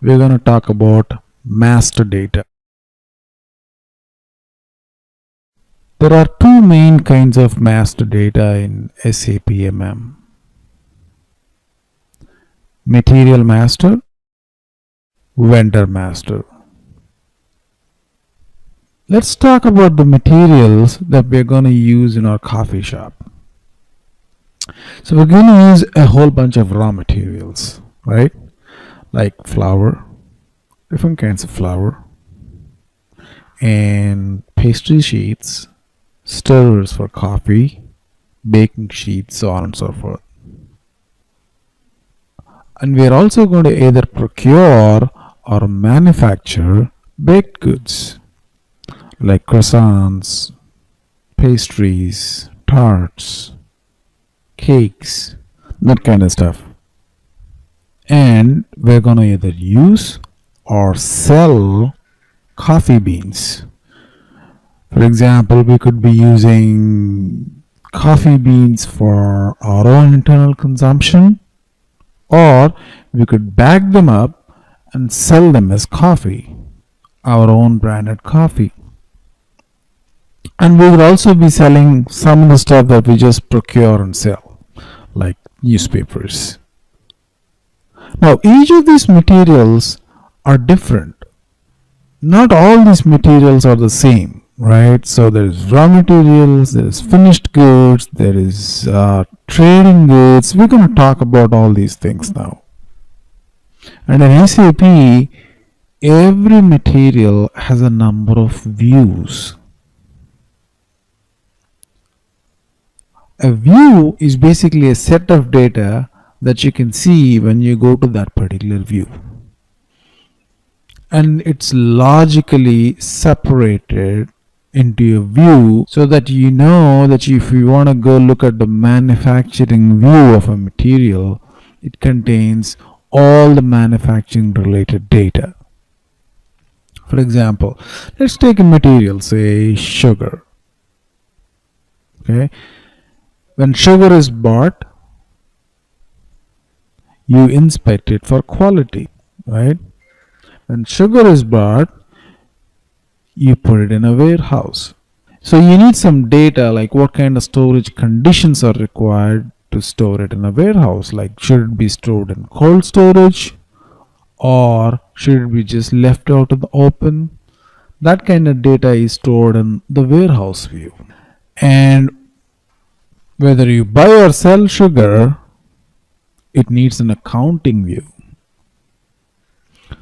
we're going to talk about master data. There are two main kinds of master data in SAP MM. Material master, vendor master. Let's talk about the materials that we're going to use in our coffee shop. So we're going to use a whole bunch of raw materials, right? Like flour, different kinds of flour, and pastry sheets, stirrers for coffee, baking sheets, so on and so forth. And we are also going to either procure or manufacture baked goods like croissants, pastries, tarts, cakes, that kind of stuff. And we're going to either use or sell coffee beans. For example, we could be using coffee beans for our own internal consumption, or we could bag them up and sell them as coffee, our own branded coffee. And we would also be selling some of the stuff that we just procure and sell, like newspapers. Now, each of these materials are different. Not all these materials are the same, right? So there is raw materials, there is finished goods, there is trading goods. We're going to talk about all these things now. And in SAP, every material has a number of views. A view is basically a set of data that you can see when you go to that particular view. And it's logically separated into a view so that you know that if you want to go look at the manufacturing view of a material, it contains all the manufacturing related data. For example, let's take a material, say sugar. Okay. When sugar is bought, you inspect it for quality, right? When sugar is bought, you put it in a warehouse. So you need some data like what kind of storage conditions are required to store it in a warehouse. Like should it be stored in cold storage or should it be just left out in the open? That kind of data is stored in the warehouse view. And whether you buy or sell sugar, it needs an accounting view.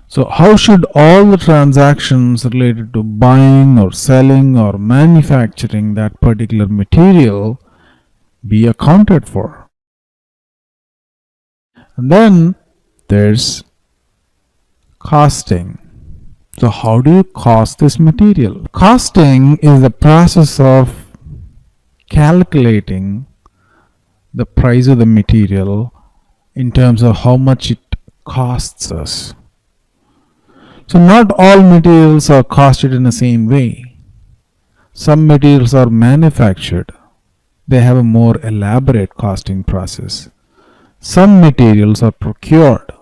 So how should all the transactions related to buying or selling or manufacturing that particular material be accounted for? And then there's costing. So how do you cost this material? Costing is the process of calculating the price of the material in terms of how much it costs us. So not all materials are costed in the same way. Some materials are manufactured. They have a more elaborate costing process. Some materials are procured.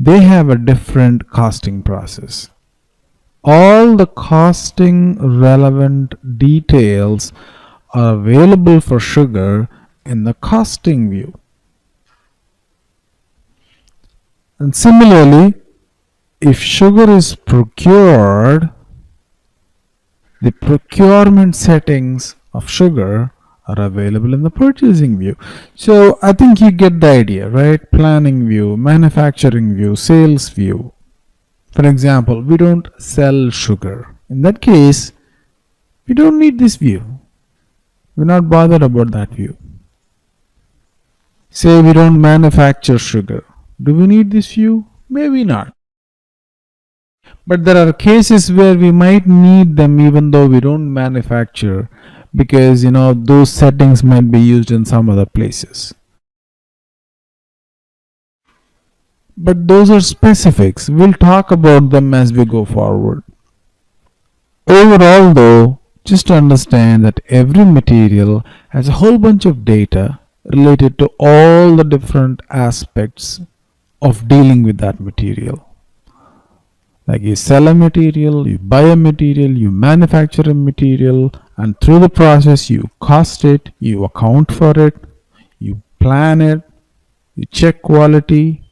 They have a different costing process. All the costing relevant details are available for sugar in the costing view. And similarly, if sugar is procured, the procurement settings of sugar are available in the purchasing view. So I think you get the idea, right? Planning view, manufacturing view, sales view. For example, we don't sell sugar. In that case, we don't need this view. We're not bothered about that view. Say we don't manufacture sugar. Do we need this view? Maybe not. But there are cases where we might need them even though we don't manufacture, because those settings might be used in some other places. But those are specifics. We'll talk about them as we go forward. Overall though, just understand that every material has a whole bunch of data related to all the different aspects of dealing with that material. Like you sell a material, you buy a material, you manufacture a material, and through the process you cost it, you account for it, you plan it, you check quality.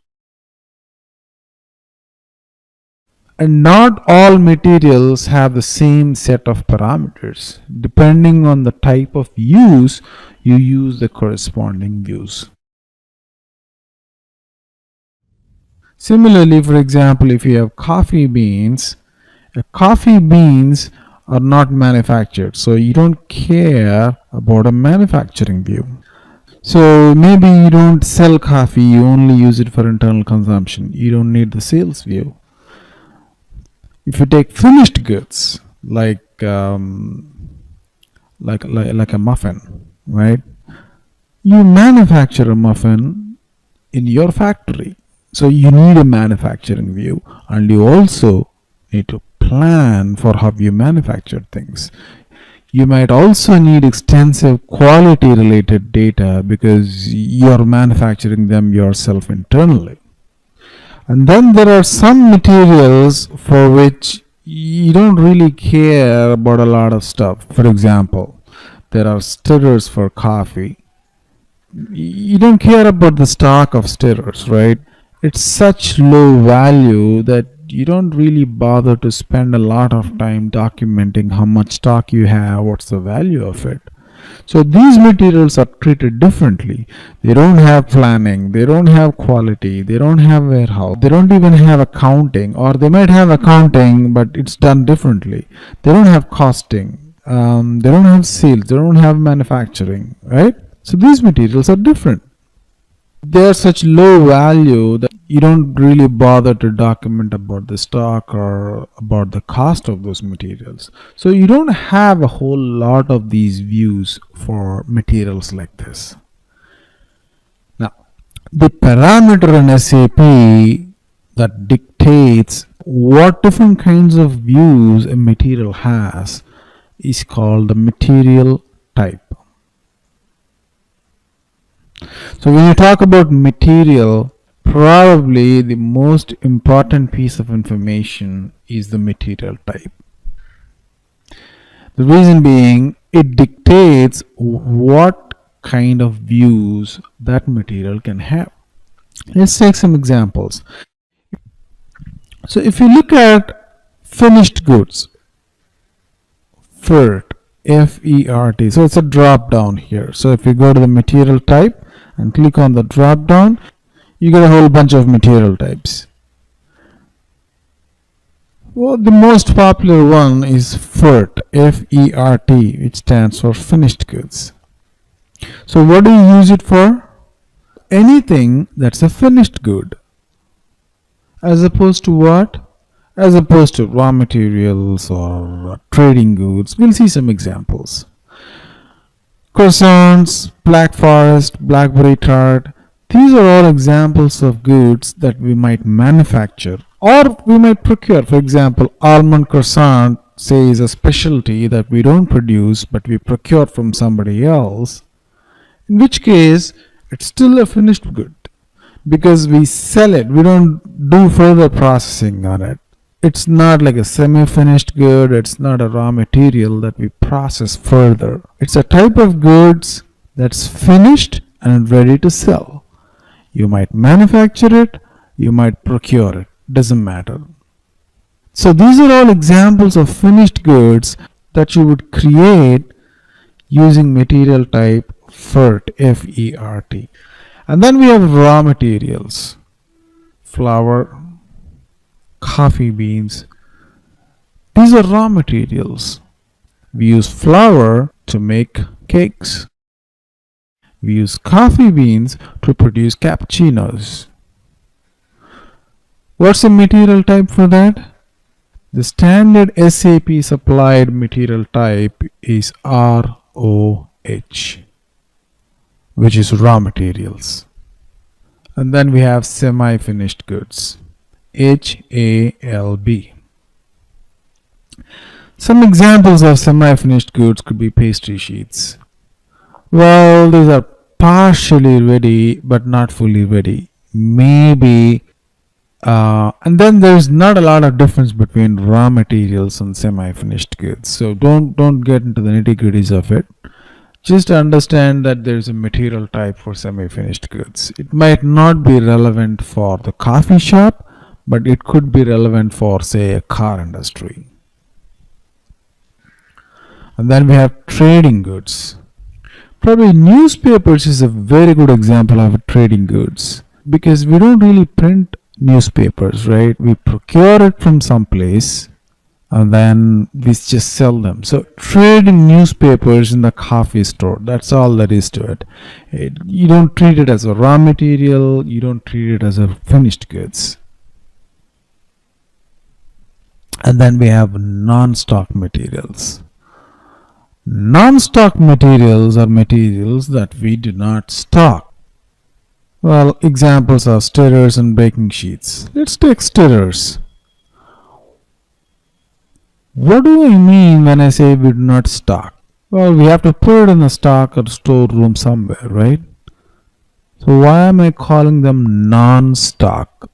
And not all materials have the same set of parameters. Depending on the type of use, you use the corresponding views. Similarly, for example, if you have coffee beans are not manufactured, so you don't care about a manufacturing view. So maybe you don't sell coffee, you only use it for internal consumption. You don't need the sales view. If you take finished goods like a muffin, right? You manufacture a muffin in your factory, so you need a manufacturing view, and you also need to plan for how you manufacture things. You might also need extensive quality related data because you're manufacturing them yourself internally. And then there are some materials for which you don't really care about a lot of stuff. For example, there are stirrers for coffee. You don't care about the stock of stirrers, right? It's such low value that you don't really bother to spend a lot of time documenting how much stock you have, what's the value of it. So these materials are treated differently. They don't have planning, they don't have quality, they don't have warehouse, they don't even have accounting, or they might have accounting but it's done differently. They don't have costing, they don't have sales, they don't have manufacturing, right? So these materials are different. They are such low value that you don't really bother to document about the stock or about the cost of those materials. So you don't have a whole lot of these views for materials like this. Now, the parameter in SAP that dictates what different kinds of views a material has is called the material type. So when you talk about material, probably the most important piece of information is the material type. The reason being, it dictates what kind of views that material can have. Let's take some examples. So if you look at finished goods, FERT, F-E-R-T, so it's a drop down here. So if you go to the material type and click on the drop down, you get a whole bunch of material types. Well, the most popular one is FERT, F-E-R-T, which stands for finished goods. So what do you use it for? Anything that's a finished good. As opposed to what? As opposed to raw materials or trading goods. We'll see some examples. Croissants, Black Forest, blackberry tart. These are all examples of goods that we might manufacture or we might procure. For example, almond croissant, say, is a specialty that we don't produce but we procure from somebody else, in which case it's still a finished good because we sell it. We don't do further processing on it. It's not like a semi-finished good. It's not a raw material that we process further. It's a type of goods that's finished and ready to sell. You might manufacture it, you might procure it, doesn't matter. So these are all examples of finished goods that you would create using material type FERT, F-E-R-T. And then we have raw materials, flour, coffee beans. These are raw materials. We use flour to make cakes. We use coffee beans to produce cappuccinos. What's the material type for that? The standard SAP supplied material type is ROH, which is raw materials. And then we have semi-finished goods, HALB. Some examples of semi-finished goods could be pastry sheets. Well, these are partially ready but not fully ready, maybe and then there's not a lot of difference between raw materials and semi-finished goods. So don't get into the nitty-gritties of it. Just understand that there's a material type for semi-finished goods. It might not be relevant for the coffee shop, but it could be relevant for, say, a car industry. And then we have trading goods. Probably newspapers is a very good example of trading goods, because we don't really print newspapers, right? We procure it from someplace and then we just sell them. So trading newspapers in the coffee store, that's all there is to it. You don't treat it as a raw material, you don't treat it as a finished goods. And then we have non-stock materials. Non-stock materials are materials that we do not stock. Well, examples are stirrers and baking sheets. Let's take stirrers. What do I mean when I say we do not stock? Well, we have to put it in a stock or storeroom somewhere, right? So why am I calling them non-stock?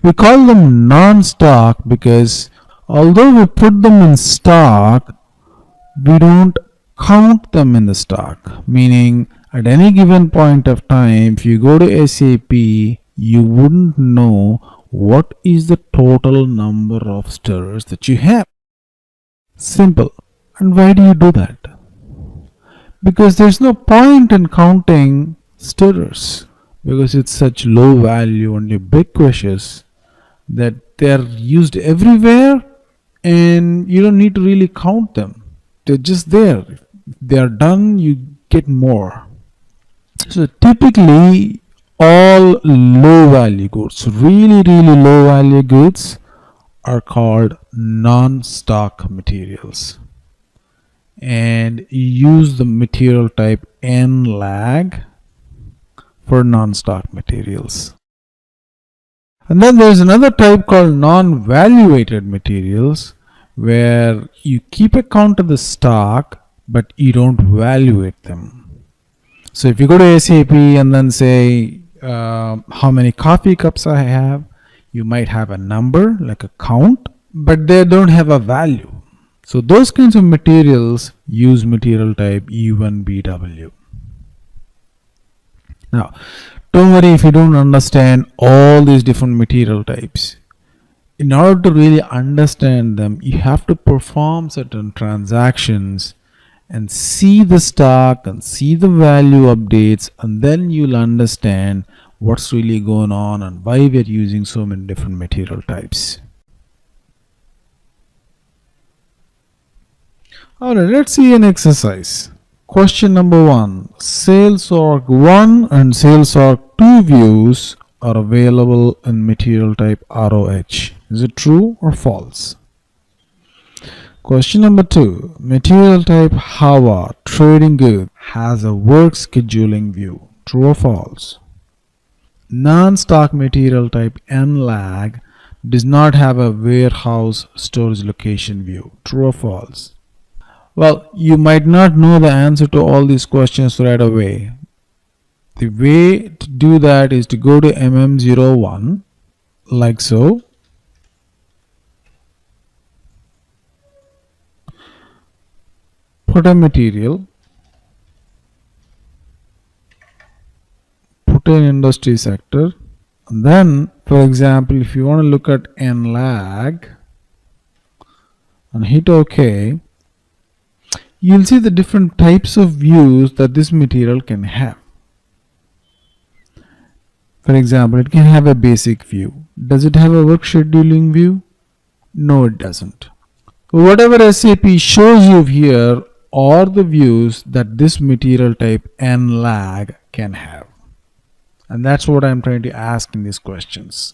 We call them non-stock because although we put them in stock, we don't count them in the stock. Meaning, at any given point of time, if you go to SAP, you wouldn't know what is the total number of stirrers that you have. Simple. And why do you do that? Because there's no point in counting stirrers, because it's such low value and ubiquitous that they're used everywhere and you don't need to really count them. They're just there. If they are done, you get more. So typically all low value goods, really low value goods, are called non-stock materials, and you use the material type N lag for non-stock materials. And then there's another type called non-valuated materials, where you keep a count of the stock but you don't valuate them. So if you go to SAP and then say how many coffee cups I have, you might have a number like a count, but they don't have a value. So those kinds of materials use material type U1BW. Now, don't worry if you don't understand all these different material types. In order to really understand them, you have to perform certain transactions and see the stock and see the value updates, and then you'll understand what's really going on and why we're using so many different material types. Alright, let's see an exercise. Question number 1. Sales org 1 and sales org 2 views are available in material type ROH. Is it true or false? Question number 2. Material type HAWA trading good has a work scheduling view. True or false? Non-stock material type NLAG does not have a warehouse storage location view. True or false? Well, you might not know the answer to all these questions right away. The way to do that is to go to MM01 like so. Put a material, put an industry sector, and then for example if you want to look at NLAG and hit OK, you'll see the different types of views that this material can have. For example, it can have a basic view. Does it have a work scheduling view? No, it doesn't. Whatever SAP shows you here are the views that this material type NLAG can have. And that's what I'm trying to ask in these questions.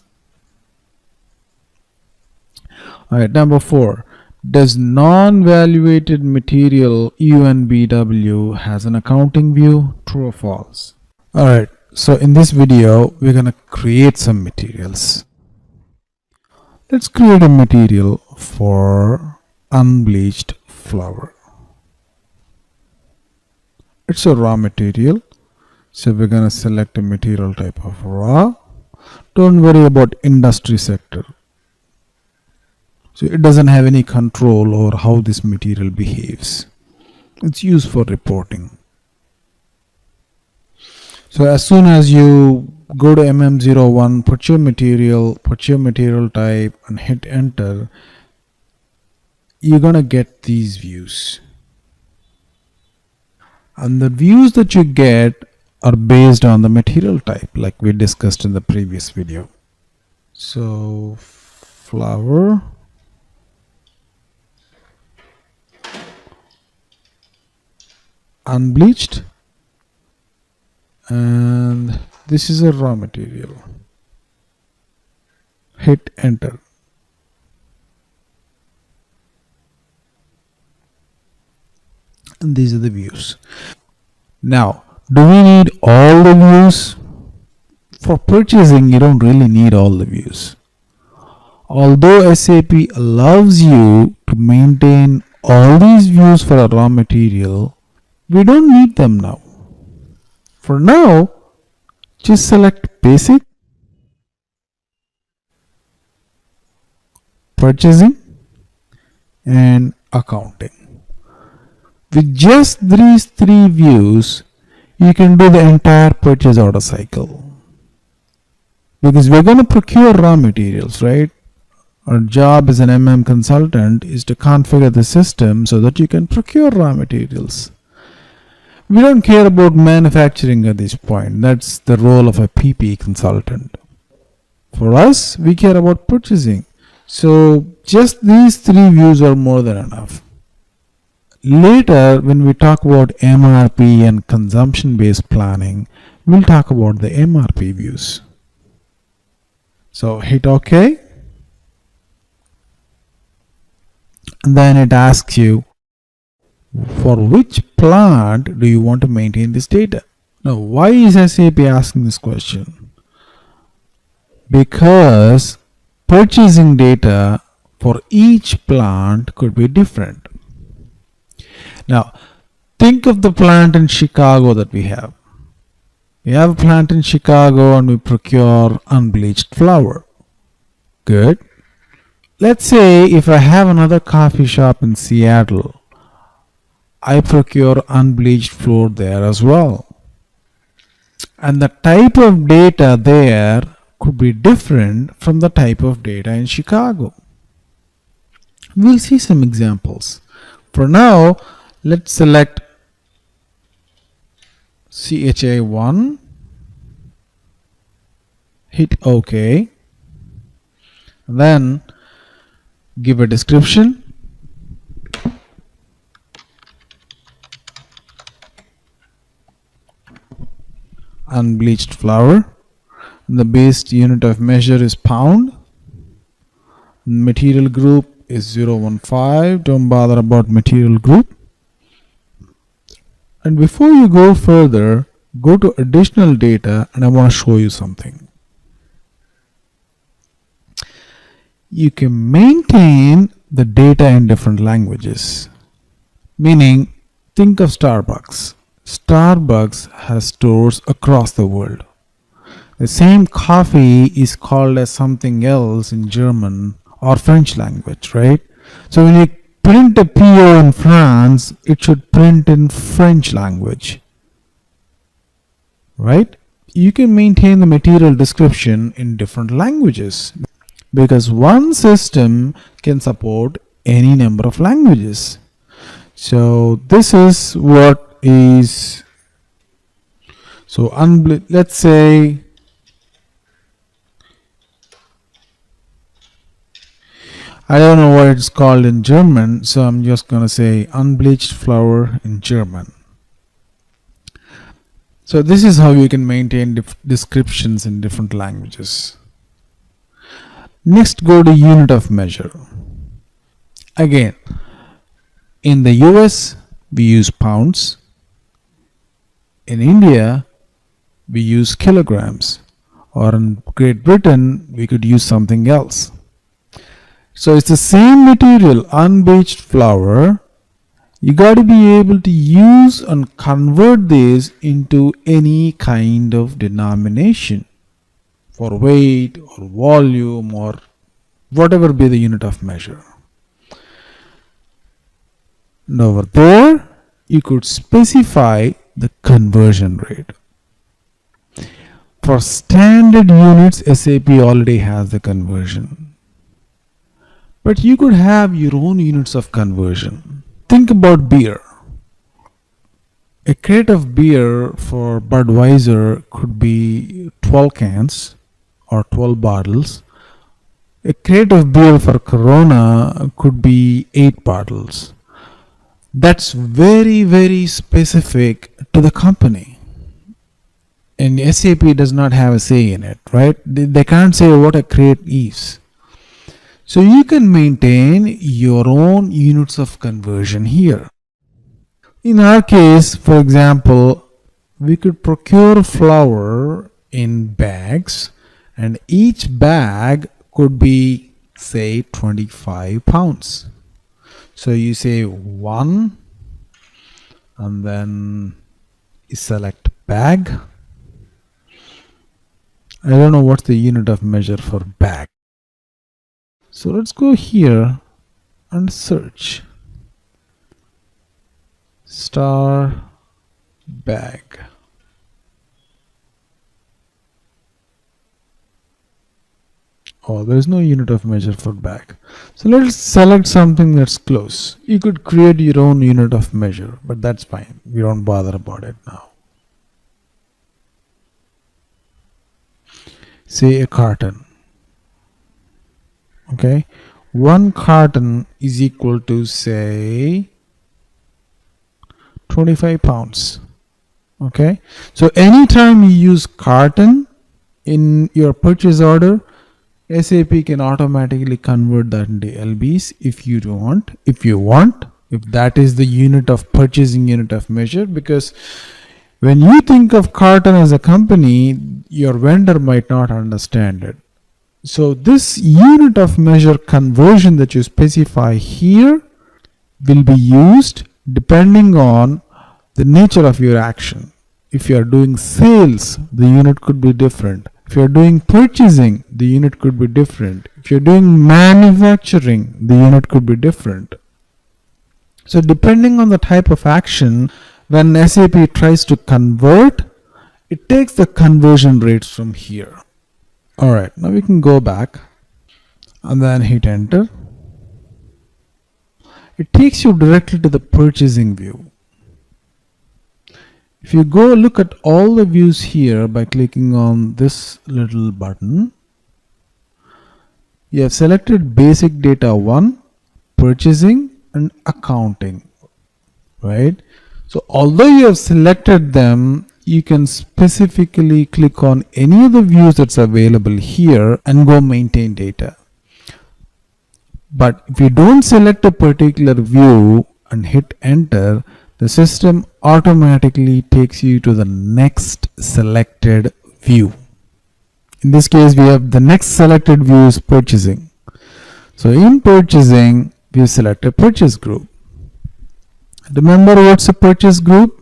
Alright, number 4. Does non-valuated material UNBW has an accounting view? True or false? Alright, so in this video we're going to create some materials. Let's create a material for unbleached flour. It's a raw material, So we're going to select a material type of raw. Don't worry about industry sector. So it doesn't have any control over how this material behaves. It's used for reporting. So as soon as you go to MM01, put your material type and hit enter, you're going to get these views. And the views that you get are based on the material type, like we discussed in the previous video. So flour, unbleached, and this is a raw material. Hit enter. And these are the views. Now, do we need all the views? For purchasing, you don't really need all the views. Although SAP allows you to maintain all these views for a raw material, we don't need them now. For now, just select basic, purchasing, and accounting. With just these three views, you can do the entire purchase order cycle. Because we're going to procure raw materials, right? Our job as an MM consultant is to configure the system so that you can procure raw materials. We don't care about manufacturing at this point. That's the role of a PP consultant. For us, we care about purchasing. So just these three views are more than enough. Later, when we talk about MRP and consumption-based planning, we'll talk about the MRP views. So hit OK. And then it asks you, for which plant do you want to maintain this data? Now, why is SAP asking this question? Because purchasing data for each plant could be different. Now, think of the plant in Chicago that we have. We have a plant in Chicago and we procure unbleached flour. Good. Let's say if I have another coffee shop in Seattle, I procure unbleached flour there as well. And the type of data there could be different from the type of data in Chicago. We'll see some examples. For now, let's select CHA1, hit OK, then give a description. Unbleached flour. The base unit of measure is pound. Material group is 015. Don't bother about material group. And before you go further, go to additional data and I want to show you something. You can maintain the data in different languages. Meaning, think of Starbucks. Starbucks has stores across the world. The same coffee is called as something else in German or French language, right? So when you print a PO in France, it should print in French language, right? You can maintain the material description in different languages because one system can support any number of languages. So this is what is, so let's say I don't know what it's called in German, so I'm just going to say unbleached flour in German. So this is how you can maintain descriptions in different languages. Next, go to unit of measure. Again, in the US, we use pounds. In India, we use kilograms. Or in Great Britain, we could use something else. So it's the same material, unbleached flour. You got to be able to use and convert this into any kind of denomination for weight or volume or whatever be the unit of measure. And over there, you could specify the conversion rate. For standard units, SAP already has the conversion. But you could have your own units of conversion. Think about beer. A crate of beer for Budweiser could be 12 cans or 12 bottles. A crate of beer for Corona could be 8 bottles. That's very, very specific to the company. And SAP does not have a say in it, right? They can't say what a crate is. So you can maintain your own units of conversion here. In our case, for example, we could procure flour in bags, and each bag could be, say, 25 pounds. So you say 1, and then you select bag. I don't know what's the unit of measure for bag. So let's go here and search star bag. Oh, there's no unit of measure for bag. So let's select something that's close. You could create your own unit of measure, but that's fine. We don't bother about it now. Say a carton. Okay, 1 carton is equal to, say, 25 pounds. Okay, so anytime you use carton in your purchase order, SAP can automatically convert that into LBs if you want, if that is the unit of purchasing unit of measure. Because when you think of carton as a company, your vendor might not understand it. So this unit of measure conversion that you specify here will be used depending on the nature of your action. If you are doing sales, the unit could be different. If you are doing purchasing, the unit could be different. If you're doing manufacturing, the unit could be different. So depending on the type of action, when SAP tries to convert, it takes the conversion rates from here. Alright, now we can go back and then hit enter. It takes you directly to the purchasing view. If you go look at all the views here by clicking on this little button, you have selected basic data 1, purchasing and accounting, right? So although you have selected them, you can specifically click on any of the views that's available here and go maintain data. But if you don't select a particular view and hit enter, the system automatically takes you to the next selected view. In this case, we have the next selected view is purchasing. So in purchasing, we select a purchase group. Remember what's a purchase group?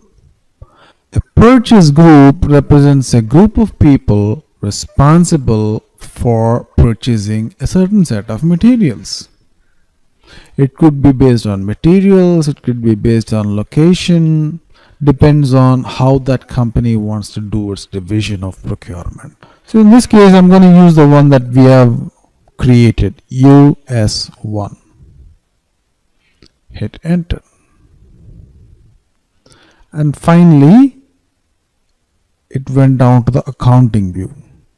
A purchase group represents a group of people responsible for purchasing a certain set of materials. It could be based on materials, it could be based on location, depends on how that company wants to do its division of procurement. So in this case, I'm going to use the one that we have created, US1. Hit enter. And finally, it went down to the accounting view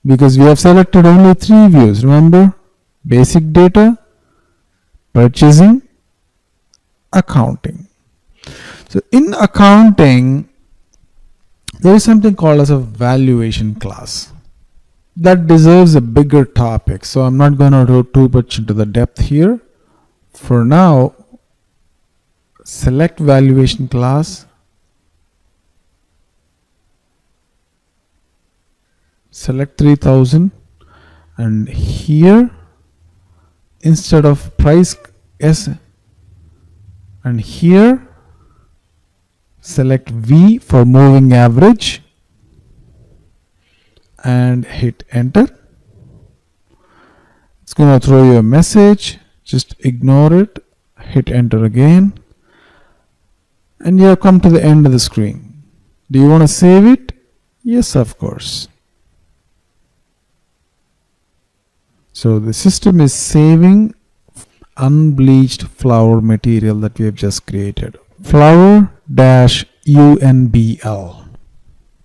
because we have selected only 3 views. Remember, basic data, purchasing, accounting. So in accounting, there is something called as a valuation class that deserves a bigger topic. So I'm not going to go too much into the depth here. For now, select valuation class, select 3000, and here instead of price S, and here select V for moving average and hit enter. It's going to throw you a message. Just ignore it. Hit enter again. And you have come to the end of the screen. Do you want to save it? Yes, of course. So the system is saving unbleached flour material that we have just created. Flour-unbl.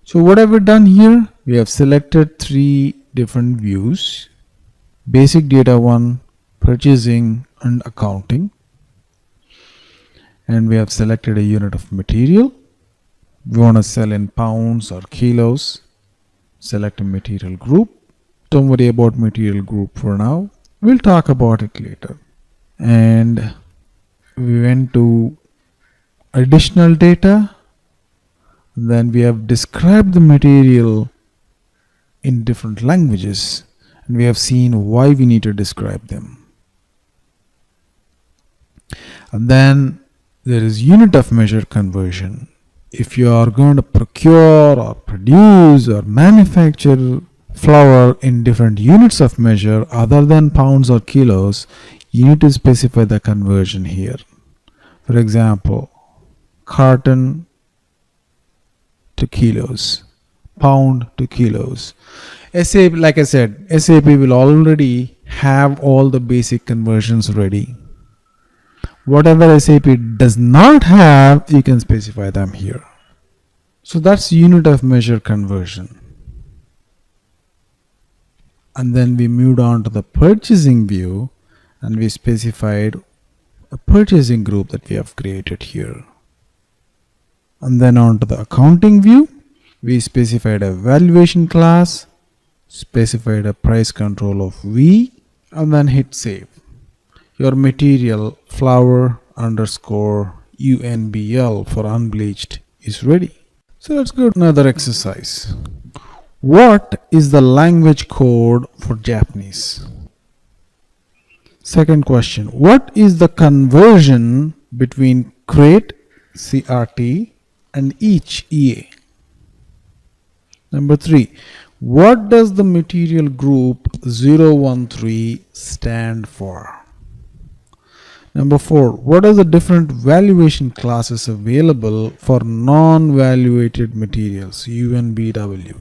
So what have we done here? We have selected 3 different views. Basic data 1, purchasing and accounting. And we have selected a unit of material. We want to sell in pounds or kilos. Select a material group. Don't worry about material group for now. We'll talk about it later. And we went to additional data. Then we have described the material in different languages. And we have seen why we need to describe them. And then there is unit of measure conversion. If you are going to procure or produce or manufacture flour in different units of measure other than pounds or kilos, you need to specify the conversion here. For example, carton to kilos, pound to kilos. SAP, like I said, SAP will already have all the basic conversions ready. Whatever SAP does not have, you can specify them here. So that's unit of measure conversion. And then we moved on to the purchasing view and we specified a purchasing group that we have created here. And then on to the accounting view, we specified a valuation class, specified a price control of V, and then hit save. Your material flour_unbl for unbleached is ready. So let's go to another exercise. What is the language code for Japanese? Second question. What is the conversion between crate CRT and each EA? Number 3. What does the material group 013 stand for? Number 4. What are the different valuation classes available for non-valuated materials, UNBW?